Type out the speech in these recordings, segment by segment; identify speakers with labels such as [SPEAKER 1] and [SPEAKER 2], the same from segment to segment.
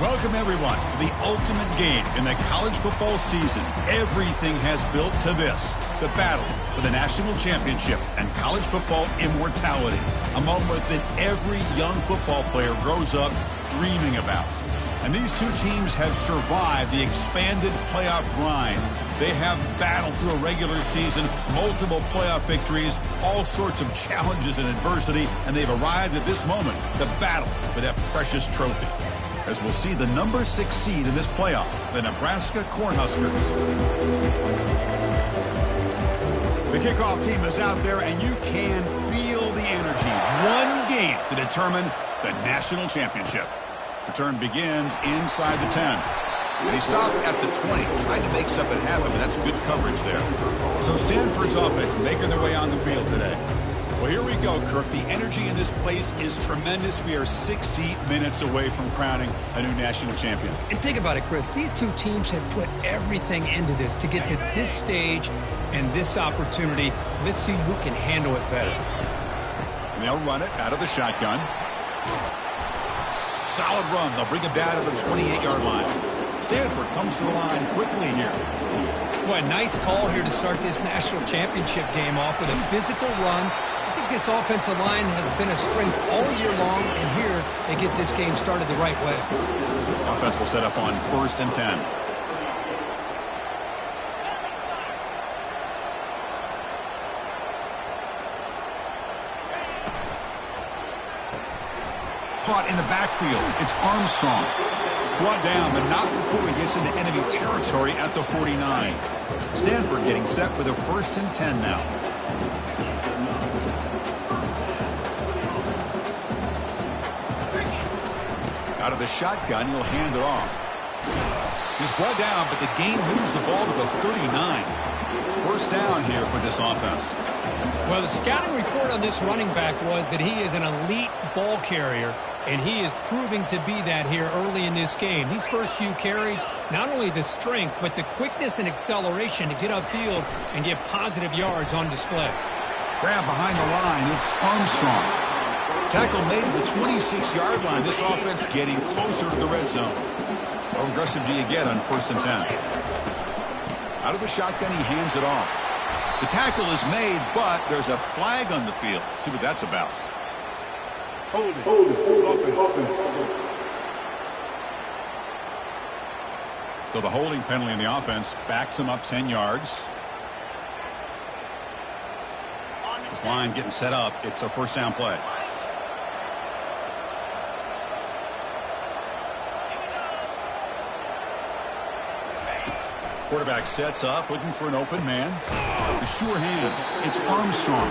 [SPEAKER 1] Welcome, everyone, to the ultimate game in the college football season. Everything has built to this, the battle for the national championship and college football immortality, a moment that every young football player grows up dreaming about. And these two teams have survived the expanded playoff grind. They have battled through a regular season, multiple playoff victories, all sorts of challenges and adversity, and they've arrived at this moment, the battle for that precious trophy. As we'll see the number 6 seed in this playoff, the Nebraska Cornhuskers. The kickoff team is out there, and you can feel the energy. One game to determine the national championship. Return begins inside the 10. They stop at the 20, trying to make something happen, but that's good coverage there. So Stanford's offense making their way on the field today. Well, here we go, Kirk. The energy in this place is tremendous. We are 60 minutes away from crowning a new national champion.
[SPEAKER 2] And think about it, Chris. These two teams have put everything into this to get to this stage and this opportunity. Let's see who can handle it better.
[SPEAKER 1] And they'll run it out of the shotgun. Solid run. They'll bring it down to the 28-yard line. Stanford comes to the line quickly here.
[SPEAKER 2] What a nice call here to start this national championship game off with a physical run. I think this offensive line has been a strength all year long, and here they get this game started the right way.
[SPEAKER 1] Offense will set up on 1st and 10. Caught in the backfield. It's Armstrong. Brought down, but not before he gets into enemy territory at the 49. Stanford getting set for the 1st and 10 now. Out of the shotgun, he'll hand it off. He's brought down, but the game moves the ball to the 39. 1st down here for this offense.
[SPEAKER 2] Well, the scouting report on this running back was that he is an elite ball carrier, and he is proving to be that here early in this game. These first few carries, not only the strength, but the quickness and acceleration to get upfield and get positive yards on display.
[SPEAKER 1] Grab behind the line. It's Armstrong. Tackle made at the 26-yard line. This offense getting closer to the red zone. How aggressive do you get on 1st and 10? Out of the shotgun, he hands it off. The tackle is made, but there's a flag on the field. See what that's about.
[SPEAKER 3] Hold it. Open.
[SPEAKER 1] So the holding penalty in the offense backs him up 10 yards. This line getting set up. It's a 1st down play. Quarterback sets up, looking for an open man. The sure hands. It's Armstrong.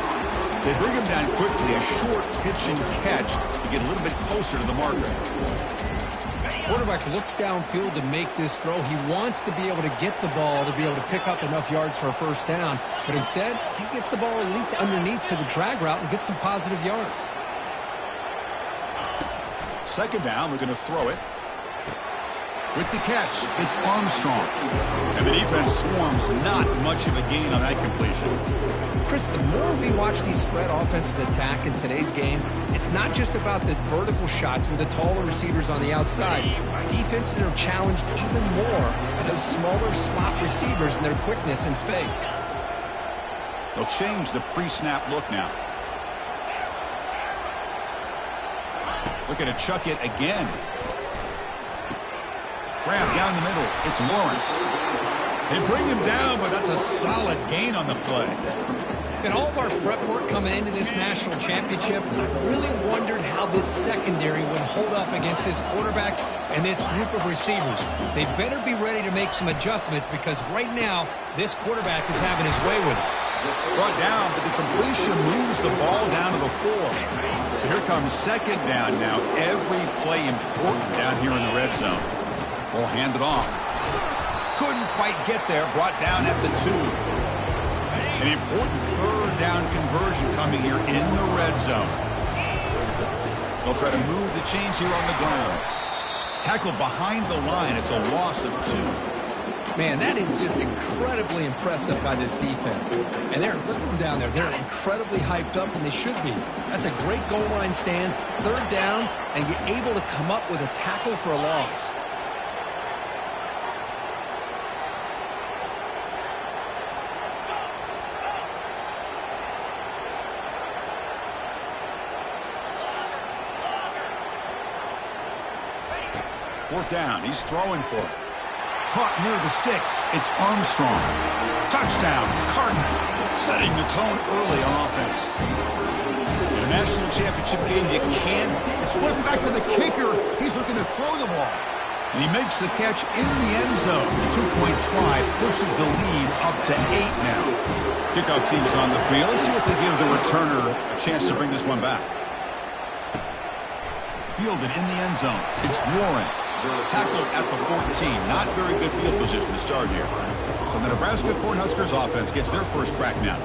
[SPEAKER 1] They bring him down quickly. A short pitch and catch to get a little bit closer to the marker.
[SPEAKER 2] Quarterback looks downfield to make this throw. He wants to be able to get the ball to be able to pick up enough yards for a 1st down. But instead, he gets the ball at least underneath to the drag route and gets some positive yards.
[SPEAKER 1] 2nd down, we're going to throw it. With the catch, it's Armstrong. And the defense swarms, not much of a gain on that completion.
[SPEAKER 2] Chris, the more we watch these spread offenses attack in today's game, it's not just about the vertical shots with the taller receivers on the outside. Defenses are challenged even more by those smaller slot receivers and their quickness in space.
[SPEAKER 1] They'll change the pre-snap look now. Looking to chuck it again. Grab down the middle. It's Lawrence. They bring him down, but that's a solid gain on the play.
[SPEAKER 2] In all of our prep work coming into this national championship, I really wondered how this secondary would hold up against this quarterback and this group of receivers. They better be ready to make some adjustments because right now, this quarterback is having his way with it.
[SPEAKER 1] Brought down, but the completion moves the ball down to the 4. So here comes 2nd down now. Every play important down here in the red zone. Ball handed off. Couldn't quite get there. Brought down at the 2. An important 3rd down conversion coming here in the red zone. They'll try to move the chains here on the ground. Tackled behind the line. It's a loss of 2.
[SPEAKER 2] Man, that is just incredibly impressive by this defense. And look at them down there. They're incredibly hyped up, and they should be. That's a great goal line stand, third down, and you're able to come up with a tackle for a loss.
[SPEAKER 1] Fourth down. He's throwing for it. Caught near the sticks. It's Armstrong. Touchdown, Cardinal. Setting the tone early on offense. In a national championship game, you can't. It's flipped back to the kicker. He's looking to throw the ball. And he makes the catch in the end zone. The two-point try pushes the lead up to 8 now. Kickoff team is on the field. Let's see if they give the returner a chance to bring this one back. Fielded in the end zone. It's Warren. Tackled at the 14. Not very good field position to start here. So the Nebraska Cornhuskers offense gets their first crack now.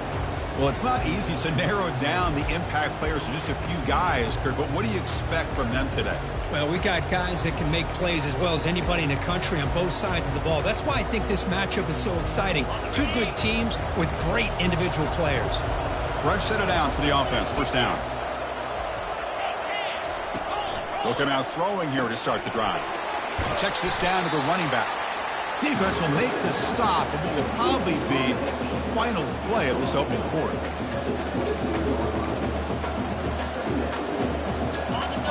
[SPEAKER 1] Well, it's not easy to narrow down the impact players to just a few guys, Kurt, but what do you expect from them today?
[SPEAKER 2] Well, we got guys that can make plays as well as anybody in the country on both sides of the ball. That's why I think this matchup is so exciting. Two good teams with great individual players.
[SPEAKER 1] Fresh set of downs for the offense. First down. Looking out throwing here to start the drive. Checks this down to the running back. Defense will make the stop, and it will probably be the final play of this opening quarter.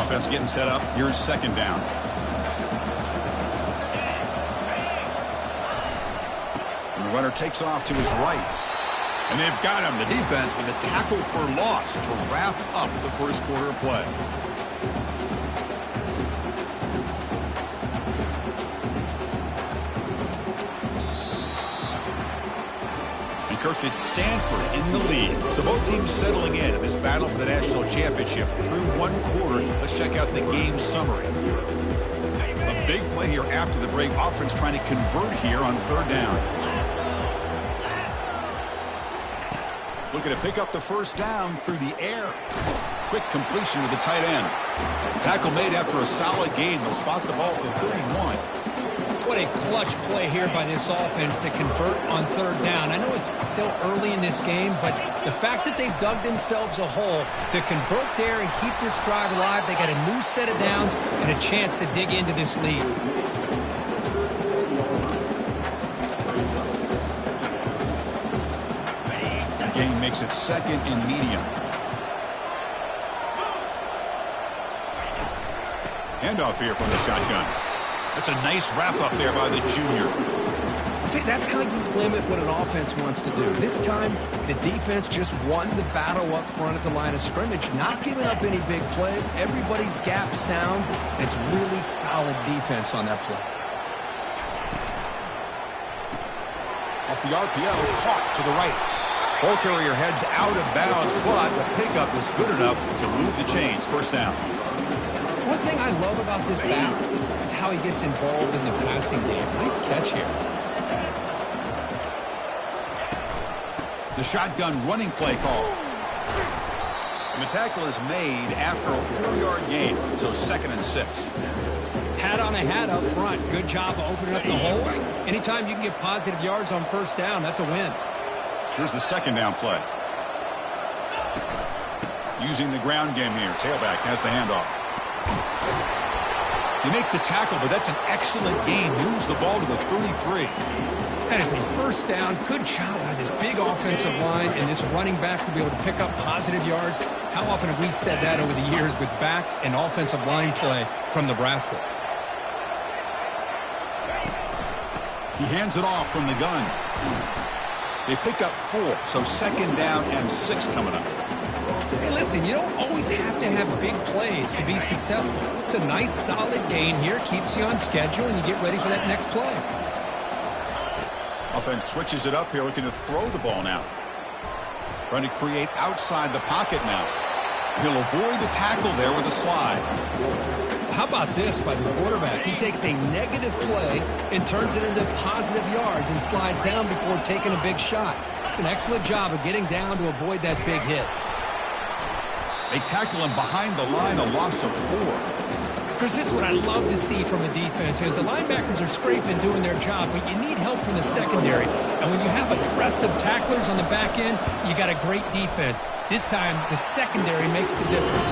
[SPEAKER 1] Offense getting set up. Here's second down. And the runner takes off to his right. And they've got him, the defense, with a tackle for loss to wrap up the first quarter of play. Kirk, it's Stanford in the lead. So both teams settling in this battle for the national championship. Through one quarter, let's check out the game summary. A big play here after the break. Offense trying to convert here on third down. Looking to pick up the first down through the air. Quick completion to the tight end. Tackle made after a solid gain. They'll spot the ball to 31.
[SPEAKER 2] What a clutch play here by this offense to convert on third down. I know it's still early in this game, but the fact that they've dug themselves a hole to convert there and keep this drive alive, they got a new set of downs and a chance to dig into this lead.
[SPEAKER 1] The game makes it second and medium. Handoff here from the shotgun. That's a nice wrap-up there by the junior.
[SPEAKER 2] See, that's how you limit what an offense wants to do. This time, the defense just won the battle up front at the line of scrimmage, not giving up any big plays. Everybody's gap sound. It's really solid defense on that play.
[SPEAKER 1] Off the RPO, caught to the right. Ball carrier heads out of bounds, but the pickup is good enough to move the chains. First down.
[SPEAKER 2] One thing I love about this back is how he gets involved in the passing game. Nice catch here.
[SPEAKER 1] The shotgun running play call. And the tackle is made after a 4-yard gain, so 2nd and 6.
[SPEAKER 2] Hat on a hat up front. Good job of opening up the holes. Anytime you can get positive yards on first down, that's a win.
[SPEAKER 1] Here's the second down play. Using the ground game here. Tailback has the handoff. You make the tackle, but that's an excellent gain. Moves the ball to the 33.
[SPEAKER 2] That is a first down. Good job by this big offensive line and this running back to be able to pick up positive yards. How often have we said that over the years with backs and offensive line play from Nebraska?
[SPEAKER 1] He hands it off from the gun. They pick up 4, so 2nd down and 6 coming up.
[SPEAKER 2] Hey, listen, you don't always have to have big plays to be successful. It's a nice, solid gain here. Keeps you on schedule, and you get ready for that next play.
[SPEAKER 1] Offense switches it up here, looking to throw the ball now. Trying to create outside the pocket now. He'll avoid the tackle there with a slide.
[SPEAKER 2] How about this by the quarterback? He takes a negative play and turns it into positive yards and slides down before taking a big shot. It's an excellent job of getting down to avoid that big hit.
[SPEAKER 1] They tackle him behind the line, a loss of 4.
[SPEAKER 2] Chris, this is what I love to see from a defense is the linebackers are scraping doing their job, but you need help from the secondary. And when you have aggressive tacklers on the back end, you got a great defense. This time, the secondary makes the difference.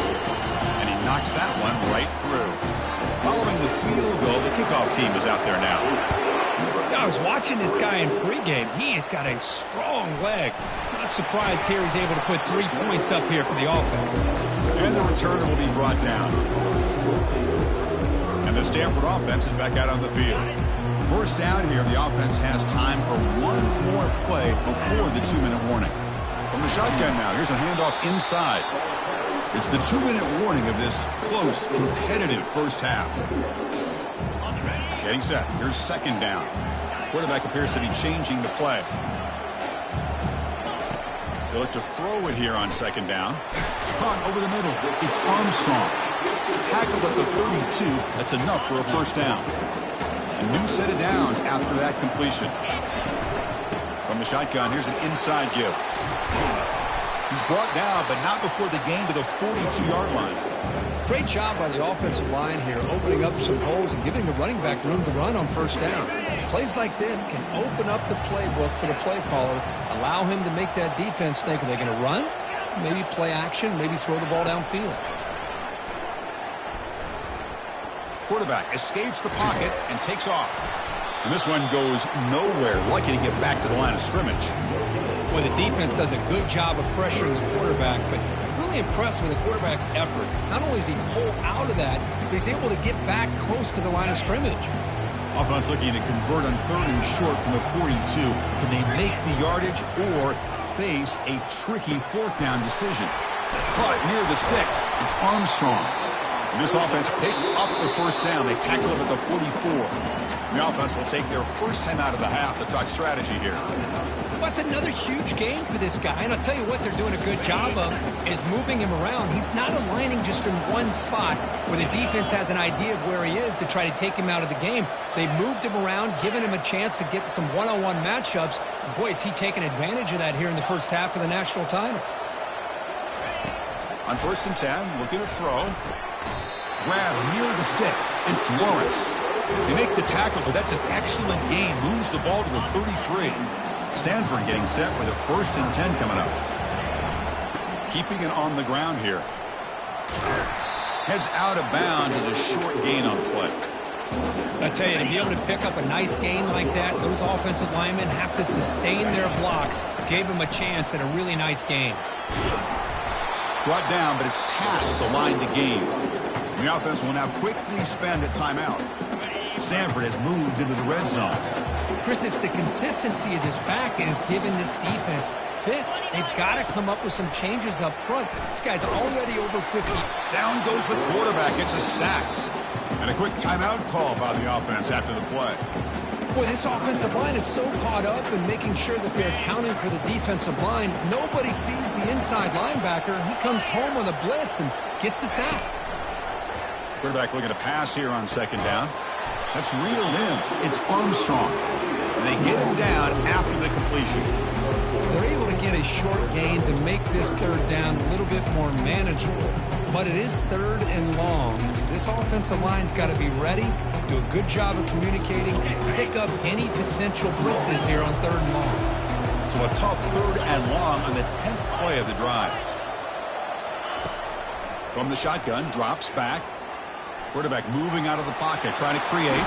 [SPEAKER 1] And he knocks that one right through. Following the field goal, the kickoff team is out there now.
[SPEAKER 2] I was watching this guy in pregame. He has got a strong leg. Not surprised here he's able to put 3 points up here for the offense.
[SPEAKER 1] And the returner will be brought down. And the Stanford offense is back out on the field. First down here, the offense has time for one more play before the 2-minute warning. From the shotgun now, here's a handoff inside. It's the 2-minute warning of this close, competitive first half. Getting set. Here's second down. Quarterback appears to be changing the play. They look to throw it here on second down. Caught over the middle. It's Armstrong. Tackled at the 32. That's enough for a first down. A new set of downs after that completion. From the shotgun, here's an inside give. He's brought down, but not before the gain to the 42-yard line.
[SPEAKER 2] Great job by the offensive line here, opening up some holes and giving the running back room to run on first down. Plays like this can open up the playbook for the play caller, allow him to make that defense think, are they going to run? Maybe play action, maybe throw the ball downfield.
[SPEAKER 1] Quarterback escapes the pocket and takes off. And this one goes nowhere. Lucky to get back to the line of scrimmage.
[SPEAKER 2] Well, the defense does a good job of pressuring the quarterback, but really impressed with the quarterback's effort. Not only does he pull out of that, but he's able to get back close to the line of scrimmage.
[SPEAKER 1] Offense looking to convert on 3rd and short from the 42. Can they make the yardage or face a tricky 4th down decision? Caught near the sticks. It's Armstrong. And this offense picks up the first down. They tackle him at the 44. The offense will take their first 10 out of the half to talk strategy here.
[SPEAKER 2] Well, it's another huge game for this guy, and I'll tell you what they're doing a good job of is moving him around. He's not aligning just in one spot where the defense has an idea of where he is to try to take him out of the game. They've moved him around, given him a chance to get some one-on-one matchups. And boy, is he taking advantage of that here in the first half of the national title.
[SPEAKER 1] On 1st and 10, looking to throw. Grab near the sticks. It's Lawrence. They make the tackle, but that's an excellent gain. Moves the ball to the 33. Stanford getting set with a 1st and 10 coming up. Keeping it on the ground here. Heads out of bounds as a short gain on play.
[SPEAKER 2] I tell you, to be able to pick up a nice gain like that, those offensive linemen have to sustain their blocks. Gave him a chance at a really nice gain.
[SPEAKER 1] Brought down, but it's past the line to gain. The offense will now quickly spend a timeout. Stanford has moved into the red zone.
[SPEAKER 2] Chris, it's the consistency of this back is giving this defense fits. They've got to come up with some changes up front. This guy's already over 50.
[SPEAKER 1] Down goes the quarterback. It's a sack. And a quick timeout call by the offense after the play.
[SPEAKER 2] Boy, this offensive line is so caught up in making sure that they're accounting for the defensive line. Nobody sees the inside linebacker. He comes home on the blitz and gets the sack.
[SPEAKER 1] Quarterback looking to pass here on 2nd down. That's reeled in. It's Armstrong. And they get him down after the completion.
[SPEAKER 2] They're able to get a short gain to make this 3rd down a little bit more manageable. But it is 3rd and long. So this offensive line's got to be ready, do a good job of communicating, and pick up any potential blitzes here on 3rd and long.
[SPEAKER 1] So a tough 3rd and long on the 10th play of the drive. From the shotgun, drops back. Quarterback moving out of the pocket, trying to create.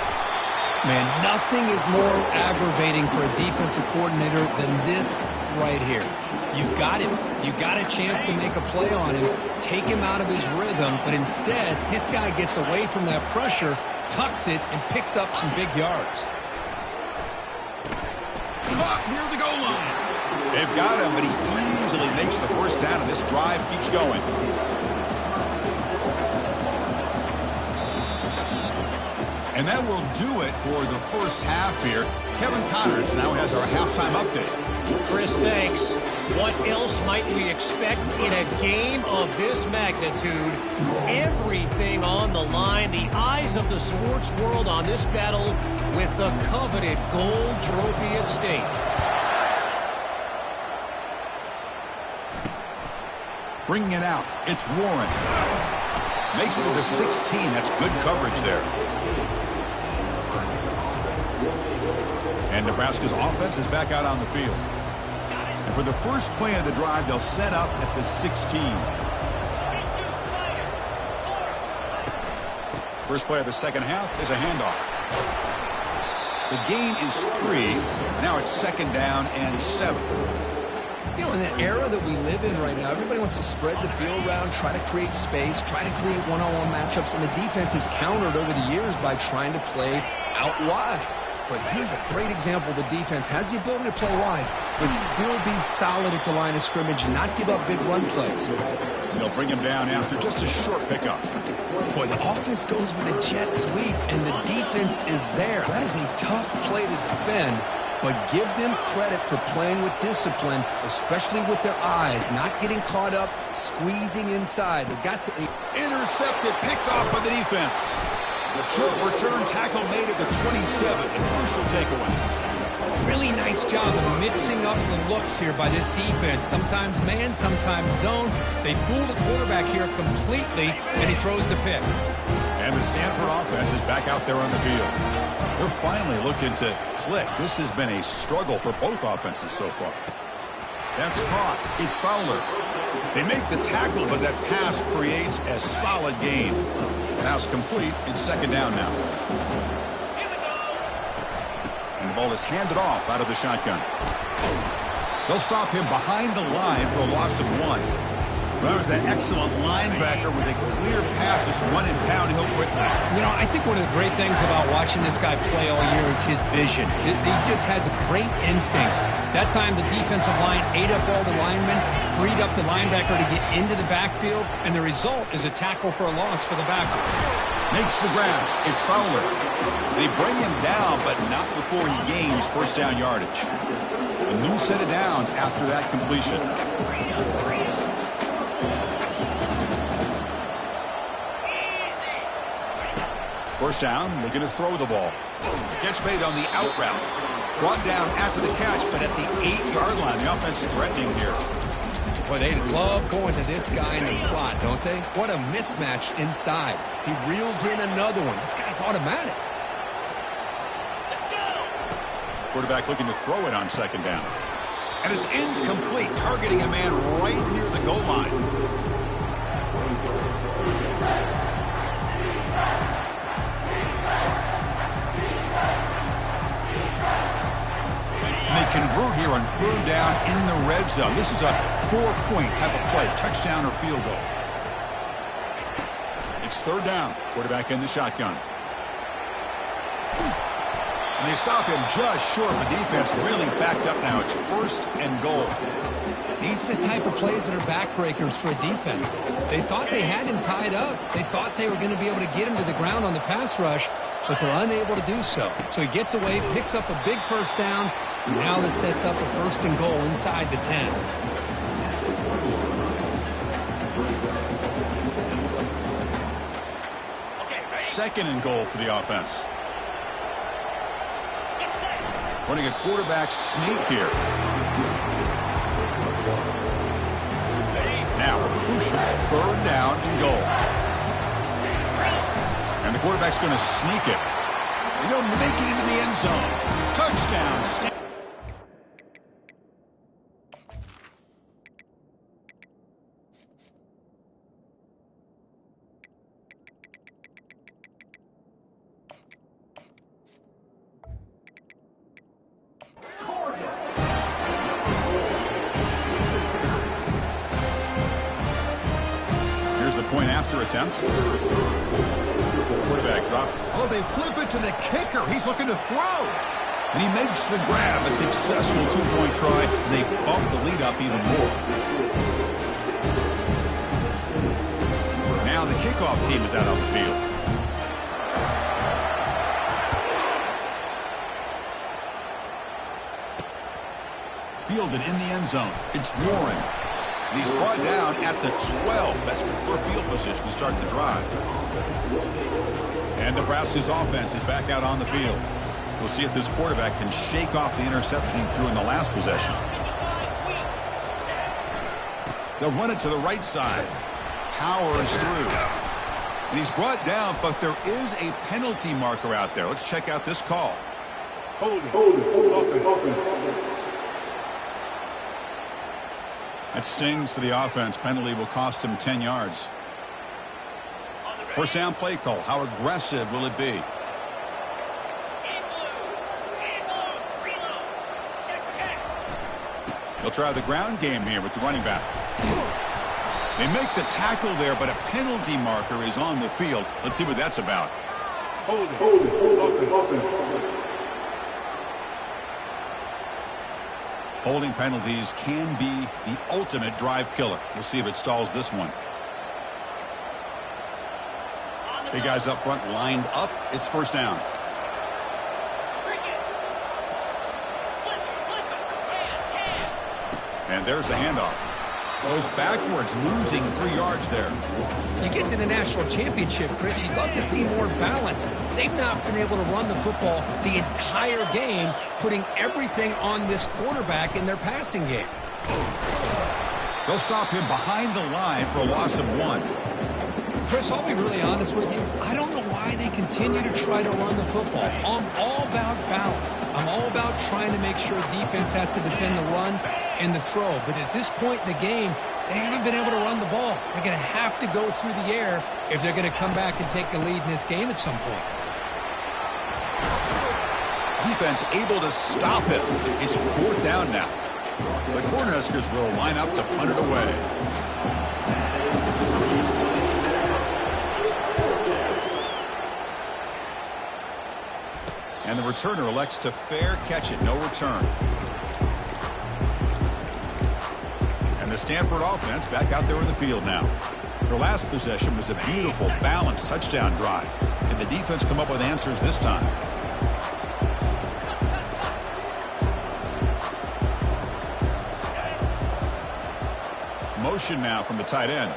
[SPEAKER 2] Man, nothing is more aggravating for a defensive coordinator than this right here. You've got him. You've got a chance to make a play on him, take him out of his rhythm, but instead, this guy gets away from that pressure, tucks it, and picks up some big yards.
[SPEAKER 1] Caught near the goal line. They've got him, but he easily makes the first down, and this drive keeps going. And that will do it for the first half here. Kevin Connors now has our halftime update.
[SPEAKER 4] Chris, thanks. What else might we expect in a game of this magnitude? Everything on the line. The eyes of the sports world on this battle with the coveted gold trophy at stake. Bringing it out, it's Warren.
[SPEAKER 1] Makes it to the 16. That's good coverage there. And Nebraska's offense is back out on the field. And for the first play of the drive, they'll set up at the 16. First play of the second half is a handoff. The gain is 3. Now it's 2nd down and 7.
[SPEAKER 5] You know, in the era that we live in right now, everybody wants to spread the field around, try to create space, try to create one-on-one matchups, and the defense has countered over the years by trying to play out wide. But here's a great example. The defense has the ability to play wide, but still be solid at the line of scrimmage and not give up big run plays.
[SPEAKER 1] They'll bring him down after just a short pickup.
[SPEAKER 5] Boy, the offense goes with a jet sweep, and the defense is there. That is a tough play to defend, but give them credit for playing with discipline, especially with their eyes, not getting caught up, squeezing inside. They got to
[SPEAKER 1] Intercepted, picked off by the defense. Short return tackle made at the 27. A crucial takeaway.
[SPEAKER 2] Really nice job of mixing up the looks here by this defense. Sometimes man, sometimes zone. They fool the quarterback here completely, and he throws the pick.
[SPEAKER 1] And the Stanford offense is back out there on the field. They're finally looking to click. This has been a struggle for both offenses so far. That's caught. It's Fowler. They make the tackle, but that pass creates a solid gain. Pass complete. It's 2nd down now. And the ball is handed off out of the shotgun. They'll stop him behind the line for a loss of 1. Well, that was that excellent linebacker with a clear path just running downhill quickly.
[SPEAKER 2] You know, I think one of the great things about watching this guy play all year is his vision. He just has great instincts. That time the defensive line ate up all the linemen, freed up the linebacker to get into the backfield, and the result is a tackle for a loss for the backer.
[SPEAKER 1] Makes the grab. It's Fowler. They bring him down, but not before he gains 1st down yardage. A new set of downs after that completion. First down, looking to throw the ball. Catch made on the out route. Brought down after the catch, but at the 8-yard line. The offense threatening here.
[SPEAKER 5] Boy, they love going to this guy in the slot, don't they? What a mismatch inside. He reels in another one. This guy's automatic.
[SPEAKER 1] Quarterback looking to throw it on 2nd down. And it's incomplete, targeting a man right near the goal line. And they convert here on 3rd down in the red zone. This is a 4-point type of play, touchdown or field goal. It's 3rd down. Quarterback in the shotgun. And they stop him just short. The defense really backed up now. It's 1st and goal.
[SPEAKER 5] These are the type of plays that are backbreakers for a defense. They thought they had him tied up. They thought they were going to be able to get him to the ground on the pass rush, but they're unable to do so. So he gets away, picks up a big 1st down, and now this sets up a 1st and goal inside the 10.
[SPEAKER 1] Second and goal for the offense. Running a quarterback sneak here. Now a crucial 3rd down and goal. And the quarterback's going to sneak it. And he'll make it into the end zone. Touchdown. Here's the point after attempt. Quarterback drop. Oh, they flip it to the kicker. He's looking to throw. And he makes the grab. A successful 2-point try. They bump the lead up even more. Now the kickoff team is out on the field. Fielded in the end zone. It's Warren. And he's brought down at the 12. That's poor field position to start the drive. And Nebraska's offense is back out on the field. We'll see if this quarterback can shake off the interception he threw in the last possession. They'll run it to the right side. Powers through. And he's brought down, but there is a penalty marker out there. Let's check out this call.
[SPEAKER 3] Hold it.
[SPEAKER 1] That stings for the offense. Penalty will cost him 10 yards. First down play call. How aggressive will it be? He'll try the ground game here with the running back. They make the tackle there, but a penalty marker is on the field. Let's see what that's about.
[SPEAKER 3] Hold it.
[SPEAKER 1] Holding penalties can be the ultimate drive killer. We'll see if it stalls this one. Big guys up front lined up. It's first down. And there's the handoff. Goes backwards, losing 3 yards there.
[SPEAKER 2] You get to the national championship, Chris, you'd love to see more balance. They've not been able to run the football the entire game, putting everything on this quarterback in their passing game.
[SPEAKER 1] They'll stop him behind the line for a loss of 1.
[SPEAKER 2] Chris, I'll be really honest with you. I don't know why they continue to try to run the football. I'm all about balance. I'm all about trying to make sure defense has to defend the run and the throw. But at this point in the game, they haven't been able to run the ball. They're going to have to go through the air if they're going to come back and take the lead in this game at some point.
[SPEAKER 1] Defense able to stop it. It's fourth down now. The Cornhuskers will line up to punt it away. And the returner elects to fair catch it. No return. And the Stanford offense back out there in the field now. Their last possession was a beautiful, balanced touchdown drive. Can the defense come up with answers this time? Motion now from the tight end.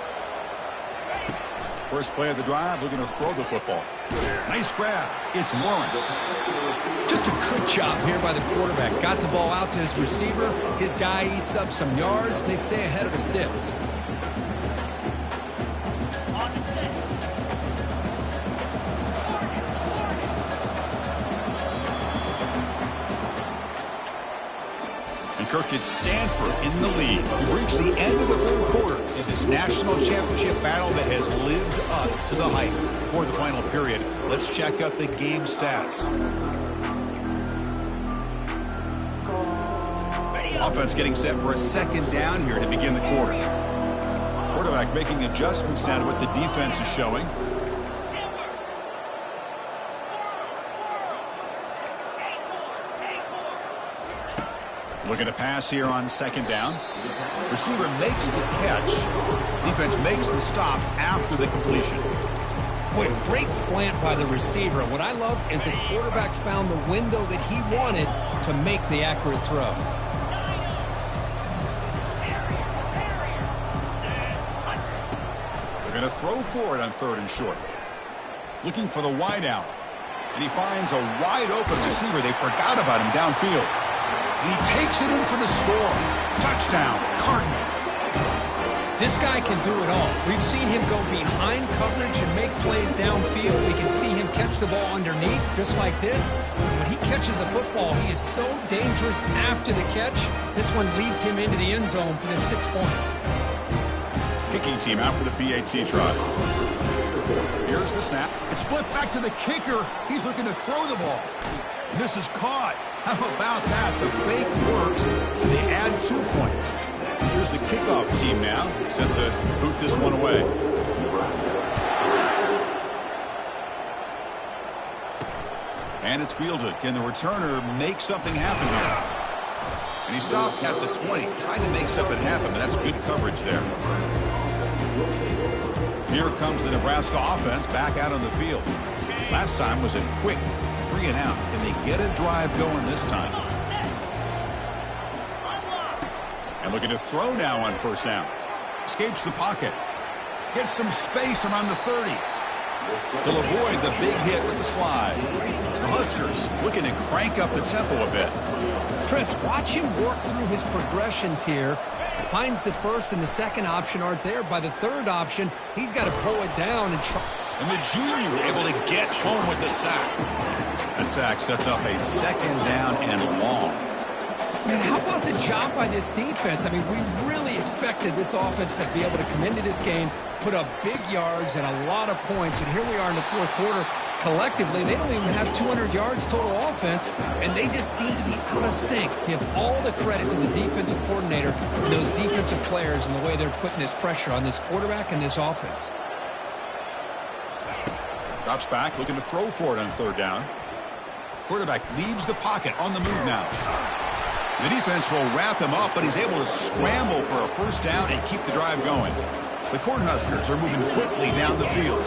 [SPEAKER 1] First play of the drive, looking to throw the football. Nice grab. It's Lawrence.
[SPEAKER 2] Just a good job here by the quarterback. Got the ball out to his receiver. His guy eats up some yards. They stay ahead of the sticks.
[SPEAKER 1] And Kirk, it's Stanford in the lead. We've reached the end of the third quarter in this national championship battle that has lived up to the hype. Before the final period, let's check out the game stats. Offense getting set for a second down here to begin the quarter. Quarterback making adjustments down to what the defense is showing. Looking to pass here on second down. Receiver makes the catch. Defense makes the stop after the completion.
[SPEAKER 2] Boy, a great slant by the receiver. What I love is the quarterback found the window that he wanted to make the accurate throw.
[SPEAKER 1] They're going to throw for it on third and short. Looking for the wide out. And he finds a wide open receiver. They forgot about him downfield. He takes it in for the score. Touchdown, Cardinal.
[SPEAKER 2] This guy can do it all. We've seen him go behind coverage and make plays downfield. We can see him catch the ball underneath, just like this. When he catches a football, he is so dangerous after the catch. This one leads him into the end zone for the 6 points.
[SPEAKER 1] Kicking team out for the PAT try. Here's the snap. It's flipped back to the kicker. He's looking to throw the ball. And this is caught. How about that? The fake works, and they add 2 points. Here's the kickoff team now, set to boot this one away. And it's fielded. Can the returner make something happen here? And he stopped at the 20, trying to make something happen, but that's good coverage there. Here comes the Nebraska offense back out on the field. Last time was a quick 3 and out. Can they get a drive going this time? And looking to throw now on first down. Escapes the pocket. Gets some space around the 30. They'll avoid the big hit with the slide. The Huskers looking to crank up the tempo a bit.
[SPEAKER 2] Chris, watch him work through his progressions here. Finds the first and the second option aren't there. By the third option, he's got to pull it down and try.
[SPEAKER 1] And the junior able to get home with the sack. That sack sets up a 2nd down and long.
[SPEAKER 2] Man, how about the job by this defense? I mean, we really expected this offense to be able to come into this game, put up big yards and a lot of points. And here we are in the 4th quarter. Collectively, they don't even have 200 yards total offense, and they just seem to be out of sync. Give all the credit to the defensive coordinator and those defensive players and the way they're putting this pressure on this quarterback and this offense.
[SPEAKER 1] Drops back, looking to throw for it on 3rd down. Quarterback leaves the pocket on the move now. The defense will wrap him up, but he's able to scramble for a 1st down and keep the drive going. The Cornhuskers are moving quickly down the field.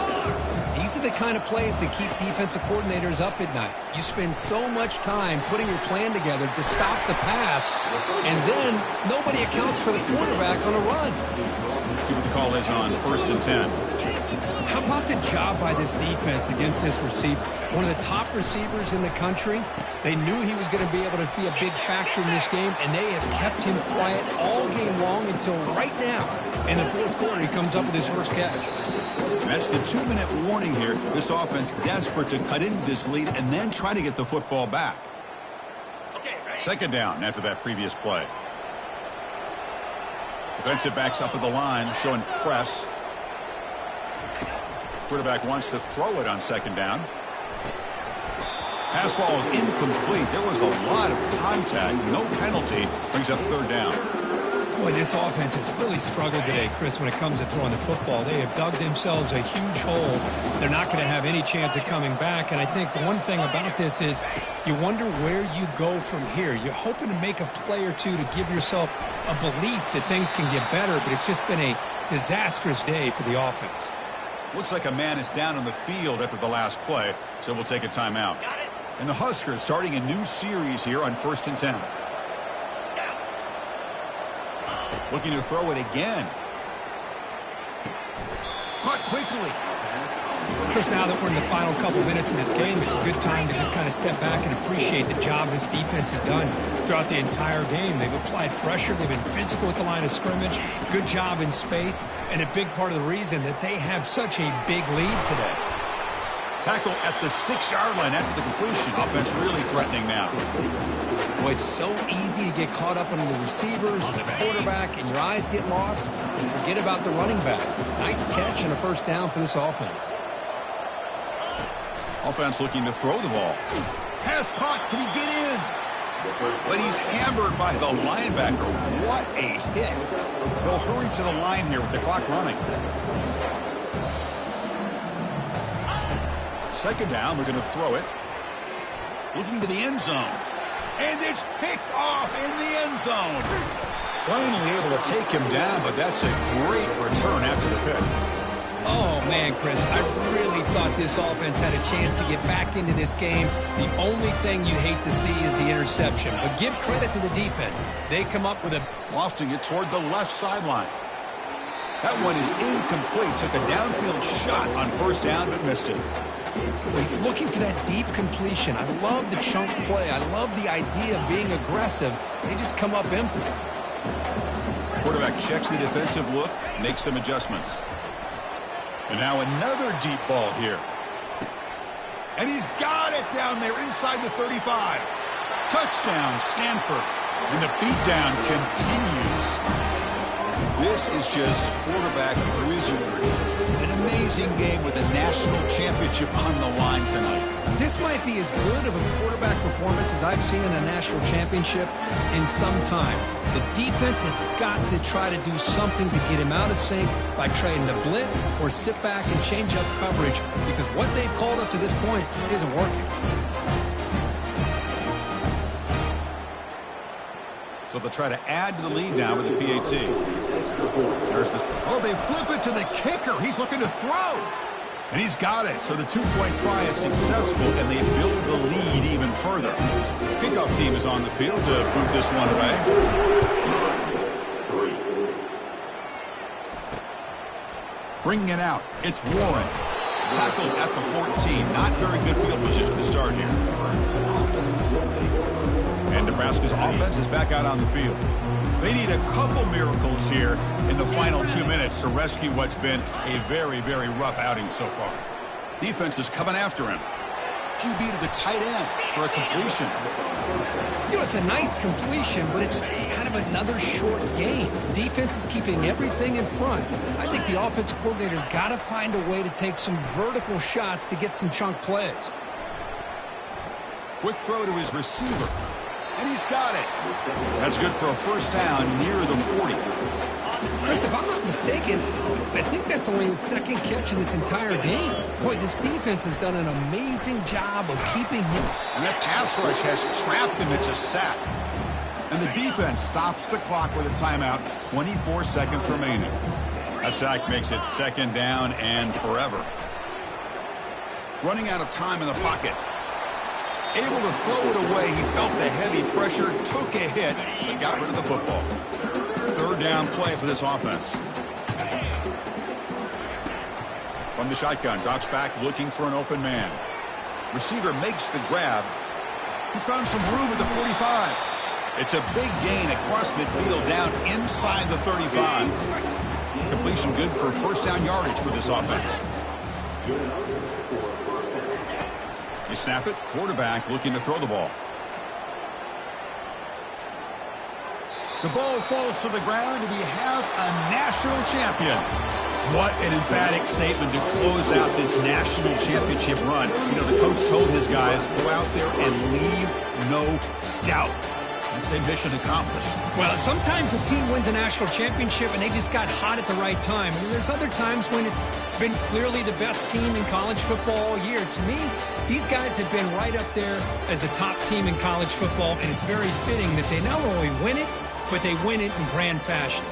[SPEAKER 2] These are the kind of plays that keep defensive coordinators up at night. You spend so much time putting your plan together to stop the pass, and then nobody accounts for the quarterback on a run.
[SPEAKER 1] See what the call is on 1st and 10.
[SPEAKER 2] How about the job by this defense against this receiver? One of the top receivers in the country. They knew he was going to be able to be a big factor in this game, and they have kept him quiet all game long until right now. In the 4th quarter, he comes up with his first catch.
[SPEAKER 1] That's the 2-minute warning here. This offense desperate to cut into this lead and then try to get the football back. 2nd down after that previous play. Defensive backs up at the line, showing press. Quarterback wants to throw it on 2nd down. Pass ball is incomplete. There was a lot of contact. No penalty. Brings up 3rd down.
[SPEAKER 2] Boy, this offense has really struggled today, Chris, when it comes to throwing the football. They have dug themselves a huge hole. They're not going to have any chance of coming back. And I think one thing about this is you wonder where you go from here. You're hoping to make a play or two to give yourself a belief that things can get better, but it's just been a disastrous day for the offense.
[SPEAKER 1] Looks like a man is down on the field after the last play, so we'll take a timeout. And the Huskers starting a new series here on 1st and 10. Looking to throw it again. Caught quickly.
[SPEAKER 2] Chris, now that we're in the final couple minutes in this game, it's a good time to just kind of step back and appreciate the job this defense has done throughout the entire game. They've applied pressure. They've been physical at the line of scrimmage. Good job in space. And a big part of the reason that they have such a big lead today.
[SPEAKER 1] Tackle at the 6-yard line after the completion. Offense really threatening now.
[SPEAKER 2] Boy, it's so easy to get caught up on the receivers and the quarterback, and your eyes get lost. You forget about the running back. Nice catch and a 1st down for this offense.
[SPEAKER 1] Offense looking to throw the ball. Pass caught. Can he get in? But he's hammered by the linebacker. What a hit. They'll hurry to the line here with the clock running. 2nd down. We're going to throw it. Looking to the end zone. And it's picked off in the end zone. Finally able to take him down, but that's a great return after the pick.
[SPEAKER 2] Oh, man, Chris, I really thought this offense had a chance to get back into this game. The only thing you'd hate to see is the interception. But give credit to the defense. They come up with a...
[SPEAKER 1] Lofting it toward the left sideline. That one is incomplete. Took a downfield shot on 1st down, but missed it.
[SPEAKER 2] He's looking for that deep completion. I love the chunk play. I love the idea of being aggressive. They just come up empty.
[SPEAKER 1] Quarterback checks the defensive look, makes some adjustments. And now another deep ball here. And he's got it down there inside the 35. Touchdown, Stanford. And the beatdown continues. This is just quarterback wizardry. An amazing game with a national championship on the line tonight.
[SPEAKER 2] This might be as good of a quarterback performance as I've seen in a national championship in some time. The defense has got to try to do something to get him out of sync by trying to blitz or sit back and change up coverage, because what they've called up to this point just isn't working.
[SPEAKER 1] So they'll try to add to the lead now with the PAT. There's this. Oh, they flip it to the kicker. He's looking to throw. And he's got it. So the 2-point try is successful, and they build the lead even further. Kickoff team is on the field to boot this one away. Bringing it out. It's Warren. Tackled at the 14. Not very good field position to start here. And Nebraska's offense is back out on the field. They need a couple miracles here in the final 2 minutes to rescue what's been a very, very rough outing so far. Defense is coming after him. QB to the tight end for a completion.
[SPEAKER 2] You know, it's a nice completion, but it's kind of another short game. Defense is keeping everything in front. I think the offensive coordinator's got to find a way to take some vertical shots to get some chunk plays.
[SPEAKER 1] Quick throw to his receiver. And he's got it. That's good for a first down near the 40.
[SPEAKER 2] Chris, if I'm not mistaken, I think that's only his second catch of this entire game. Boy, this defense has done an amazing job of keeping him.
[SPEAKER 1] And that pass rush has trapped him. It's a sack. And the defense stops the clock with a timeout. 24 seconds remaining. That sack makes it second down and forever. Running out of time in the pocket. Able to throw it away. He felt the heavy pressure, took a hit, but got rid of the football. Third down play for this offense. From the shotgun, drops back looking for an open man. Receiver makes the grab. He's found some room at the 45. It's a big gain across midfield down inside the 35. Completion good for first down yardage for this offense. You snap it, quarterback looking to throw the ball. The ball falls to the ground, and we have a national champion. What an emphatic statement to close out this national championship run. You know, the coach told his guys, go out there and leave no doubt. I'd say mission accomplished.
[SPEAKER 2] Well, sometimes a team wins a national championship and they just got hot at the right time. I mean, there's other times when it's been clearly the best team in college football all year. To me, these guys have been right up there as a top team in college football, and it's very fitting that they not only win it, but they win it in grand fashion.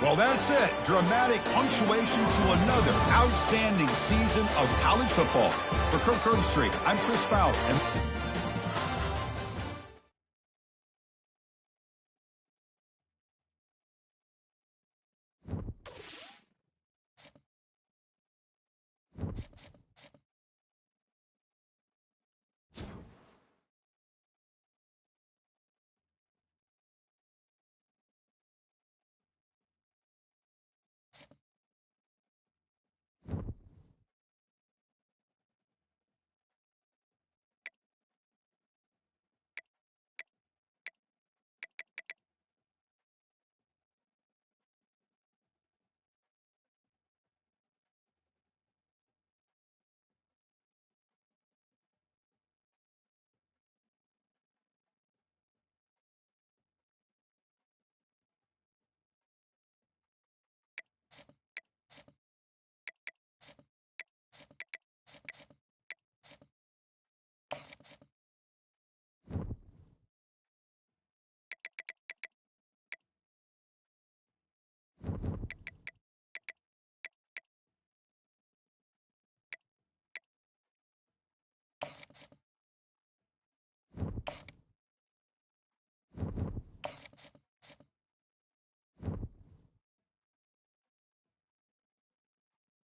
[SPEAKER 1] Well, that's it. Dramatic punctuation to another outstanding season of college football. For Kirk Herbstreit, I'm Chris Fowler. And